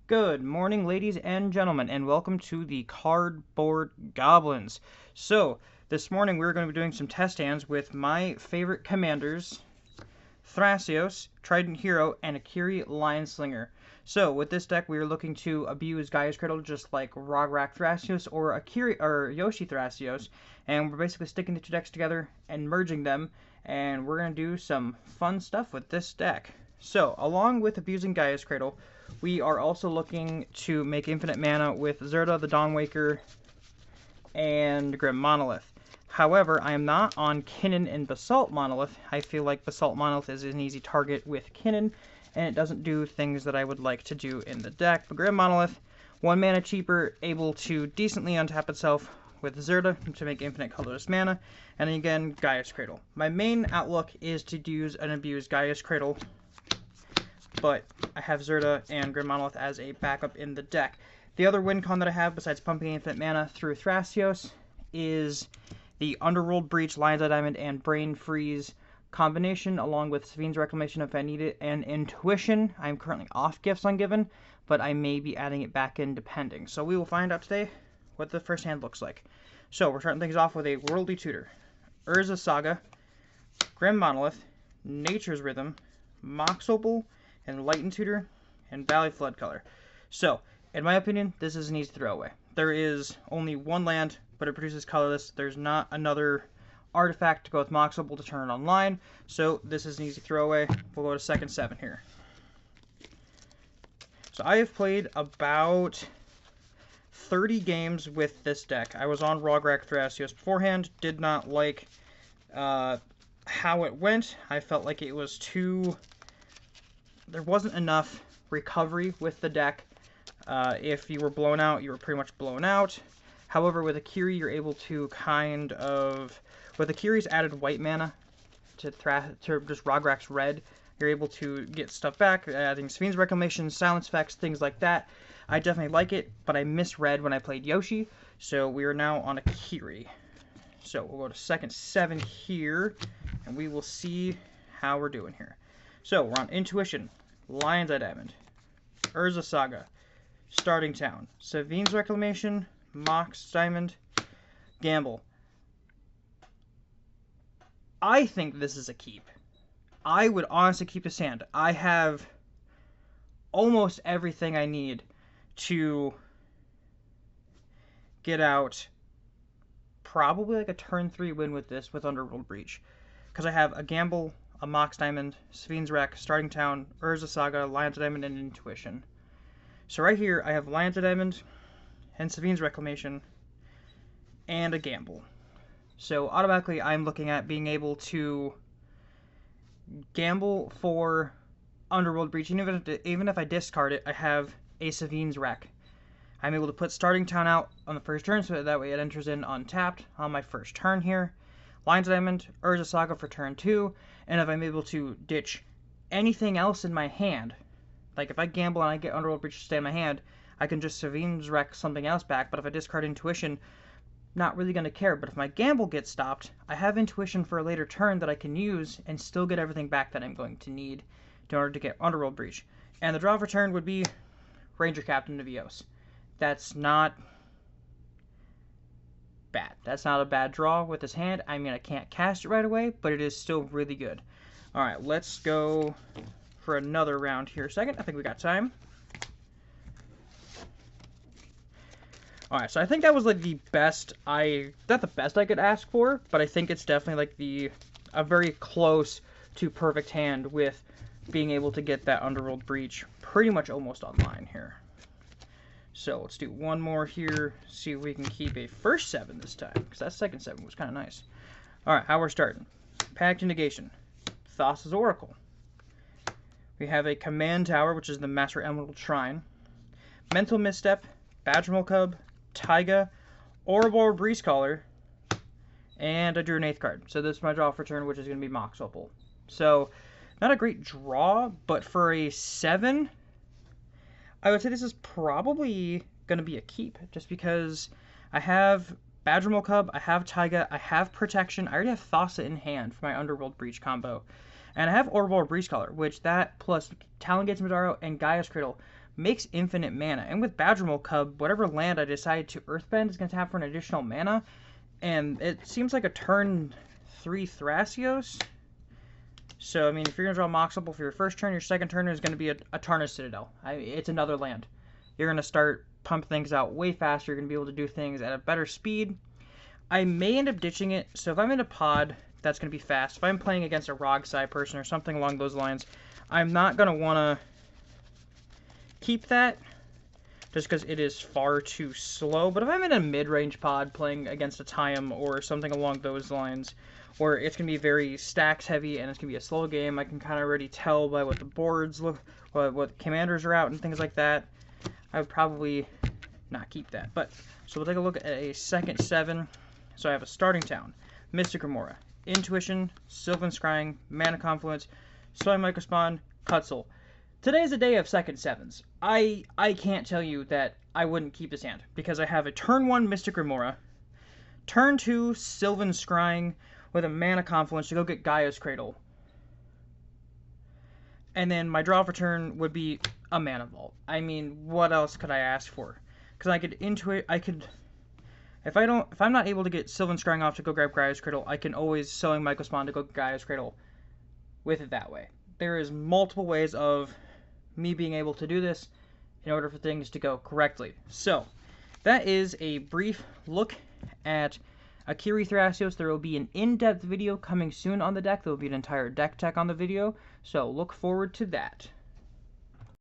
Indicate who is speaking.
Speaker 1: Good morning, ladies and gentlemen, and welcome to the Cardboard Goblins. So, this morning we're going to be doing some test hands with my favorite commanders, Thrasios, Triton Hero, and Akiri, Line-slinger. So, with this deck, we are looking to abuse Gaia's Cradle just like Rograk Thrasios or Akiri or Yoshi Thrasios, and we're basically sticking the two decks together and merging them, and we're going to do some fun stuff with this deck. So, along with abusing Gaia's Cradle, we are also looking to make infinite mana with Zerda, the Dawnwaker, and Grim Monolith. However, I am not on Kinnan and Basalt Monolith. I feel like Basalt Monolith is an easy target with Kinnan, and it doesn't do things that I would like to do in the deck. But Grim Monolith, 1 mana cheaper, able to decently untap itself with Zerda to make infinite colorless mana, and then again, Gaia's Cradle. My main outlook is to use and abuse Gaia's Cradle, but I have Zerda and Grim Monolith as a backup in the deck. The other win con that I have, besides pumping infinite mana through Thrasios, is the Underworld Breach, Lion's Eye Diamond, and Brain Freeze combination, along with Savine's Reclamation if I need it, and Intuition. I'm currently off Gifts Ungiven, but I may be adding it back in depending. So we will find out today what the first hand looks like. So we're starting things off with a Worldly Tutor, Urza Saga, Grim Monolith, Nature's Rhythm, Mox Opal, Enlightened Tutor, and Valley Flood Color. So, in my opinion, this is an easy throwaway. There is only one land, but it produces colorless. There's not another artifact to go with Mox Opal to turn it online, so this is an easy throwaway. We'll go to second 7 here. So I have played about 30 games with this deck. I was on Rograk Thrasios beforehand, did not like how it went. I felt like it was too... There wasn't enough recovery with the deck. If you were blown out, you were pretty much blown out. However, with Akiri, you're able to kind of... With Akiri's added white mana to just Rograk's red, you're able to get stuff back, adding Savine's Reclamation, Silence Effects, things like that. I definitely like it, but I misread when I played Yoshi, so we are now on Akiri. So we'll go to second 7 here, and we will see how we're doing here. So, we're on Intuition, Lion's Eye Diamond, Urza Saga, Starting Town, Savine's Reclamation, Mox Diamond, Gamble. I think this is a keep. I would honestly keep this hand. I have almost everything I need to get out probably like a turn 3 win with this, with Underworld Breach. Because I have a Gamble, a Mox Diamond, Savine's Rec, Starting Town, Urza Saga, Lion's Diamond, and Intuition. So right here, I have Lion's Diamond and Savine's Reclamation and a Gamble. So automatically, I'm looking at being able to gamble for Underworld Breach. Even if I discard it, I have a Savine's Rec. I'm able to put Starting Town out on the first turn, so that way it enters in untapped on my first turn here. Lion's Diamond, Urza Saga for turn 2, and if I'm able to ditch anything else in my hand, like if I gamble and I get Underworld Breach to stay in my hand, I can just Savine's Rec something else back, but if I discard Intuition, not really going to care. But if my gamble gets stopped, I have Intuition for a later turn that I can use and still get everything back that I'm going to need in order to get Underworld Breach. And the draw for turn would be Ranger Captain of Eos. That's not bad. That's not a bad draw with this hand. I mean, I can't cast it right away, but it is still really good. Alright, let's go for another round here. Second, I think we got time. Alright, so I think that was like the best not the best I could ask for, but I think it's definitely like a very close to perfect hand with being able to get that Underworld Breach pretty much almost online here. So let's do one more here, see if we can keep a first 7 this time, because that second 7 was kind of nice. Alright, how we're starting. Pact Negation, Thassa's Oracle. We have a Command Tower, which is the Master Emerald Shrine. Mental Misstep, Badgermole Cub, Taiga, Ouroboros Breeze Caller, and I drew an 8th card. So this is my draw for turn, which is going to be Mox Opal. So, not a great draw, but for a 7... I would say this is probably going to be a keep, just because I have Badgermole Cub, I have Taiga, I have Protection, I already have Thassa in hand for my Underworld Breach combo, and I have Ouroboros Breeze Caller, which that plus Talon Gates Madaro and Gaia's Cradle makes infinite mana. And with Badgermole Cub, whatever land I decide to Earthbend is going to tap for an additional mana. And it seems like a turn 3 Thrasios. So, I mean, if you're going to draw Mox Opal for your first turn, your second turn is going to be a Tarnished Citadel. It's another land. You're going to start pump things out way faster. You're going to be able to do things at a better speed. I may end up ditching it. So if I'm in a pod, that's going to be fast. If I'm playing against a Rogsai person or something along those lines, I'm not going to want to keep that just because it is far too slow. But if I'm in a mid-range pod playing against a Time or something along those lines, where it's going to be very stacks heavy and it's going to be a slow game, I can kind of already tell by what the boards look, what commanders are out and things like that, I would probably not keep that. But so we'll take a look at a second 7. So I have a starting town, Mystic Remora, Intuition, Sylvan Scrying, Mana Confluence, Soil Microspawn, Cutzel. Today's a day of second 7s. I can't tell you that I wouldn't keep this hand, because I have a turn 1 Mystic Remora, turn 2 Sylvan Scrying with a Mana Confluence to go get Gaia's Cradle. And then my draw for turn would be a Mana Vault. I mean, what else could I ask for? Because I could if I'm not able to get Sylvan Scrying off to go grab Gaia's Cradle, I can always Sowing Microspawn to go get Gaia's Cradle with it that way. There is multiple ways of me being able to do this in order for things to go correctly. So, that is a brief look at Akiri Thrasios. There will be an in-depth video coming soon on the deck. There will be an entire deck tech on the video, so look forward to that.